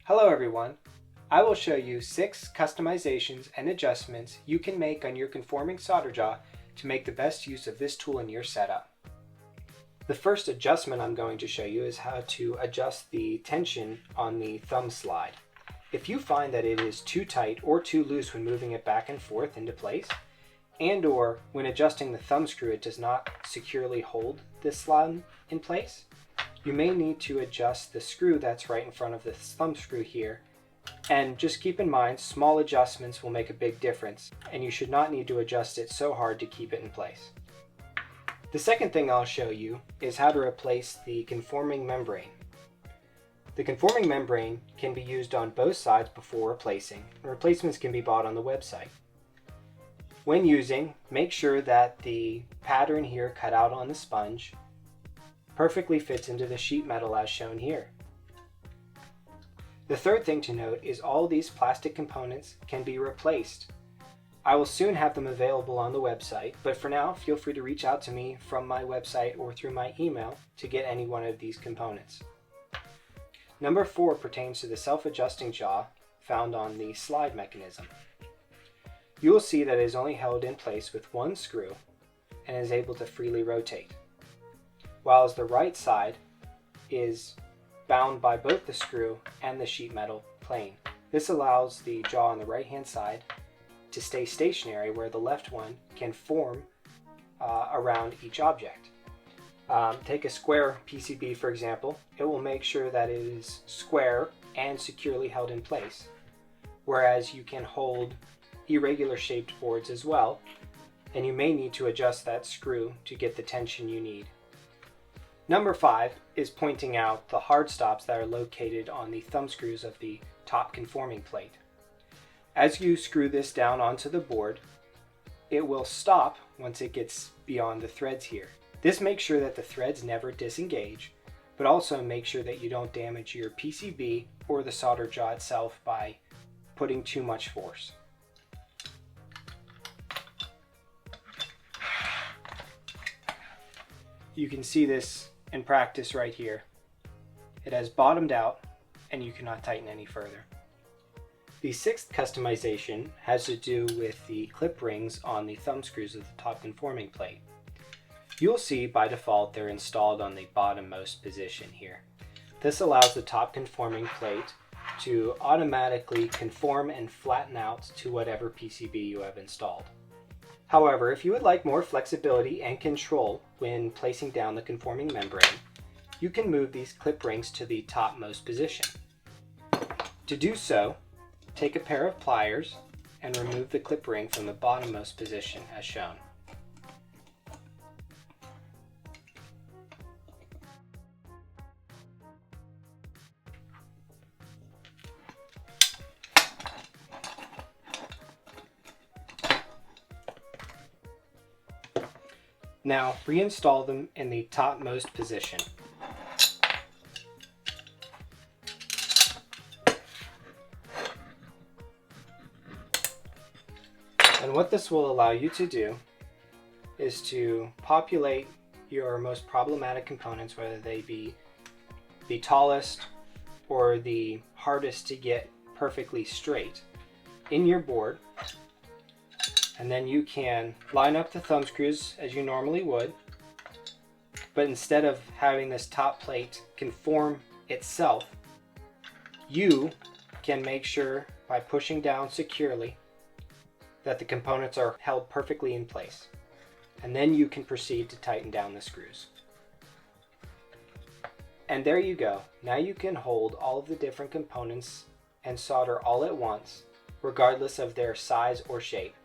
Hello everyone. I will show you 6 customizations and adjustments you can make on your Conforming SolderJaw to make the best use of this tool in your setup. The first adjustment I'm going to show you is how to adjust the tension on the thumb slide. If you find that it is too tight or too loose when moving it back and forth into place, and or when adjusting the thumb screw it does not securely hold this slide in place, you may need to adjust the screw that's right in front of the thumb screw here. And just keep in mind, small adjustments will make a big difference, and you should not need to adjust it so hard to keep it in place. The second thing I'll show you is how to replace the conforming membrane. The conforming membrane can be used on both sides before replacing, and replacements can be bought on the website. When using, make sure that the pattern here cut out on the sponge perfectly fits into the sheet metal as shown here. The third thing to note is all these plastic components can be replaced. I will soon have them available on the website, but for now feel free to reach out to me from my website or through my email to get any one of these components. Number 4 pertains to the self-adjusting jaw found on the slide mechanism. You will see that it is only held in place with one screw and is able to freely rotate, while the right side is bound by both the screw and the sheet metal plane. This allows the jaw on the right hand side to stay stationary, where the left one can form around each object. Take a square PCB for example. It will make sure that it is square and securely held in place, whereas you can hold irregular shaped boards as well, and you may need to adjust that screw to get the tension you need. Number 5 is pointing out the hard stops that are located on the thumb screws of the top conforming plate. As you screw this down onto the board, it will stop once it gets beyond the threads here. This makes sure that the threads never disengage, but also make sure that you don't damage your PCB or the solder jaw itself by putting too much force. You can see this in practice right here. It has bottomed out and you cannot tighten any further. The 6th customization has to do with the clip rings on the thumb screws of the top conforming plate. You'll see by default they're installed on the bottommost position here. This allows the top conforming plate to automatically conform and flatten out to whatever PCB you have installed. However, if you would like more flexibility and control when placing down the conforming membrane, you can move these clip rings to the topmost position. To do so, take a pair of pliers and remove the clip ring from the bottommost position as shown. Now reinstall them in the topmost position. And what this will allow you to do is to populate your most problematic components, whether they be the tallest or the hardest to get perfectly straight, in your board. And then you can line up the thumb screws as you normally would, but instead of having this top plate conform itself, you can make sure by pushing down securely that the components are held perfectly in place. And then you can proceed to tighten down the screws. And there you go. Now you can hold all of the different components and solder all at once, regardless of their size or shape.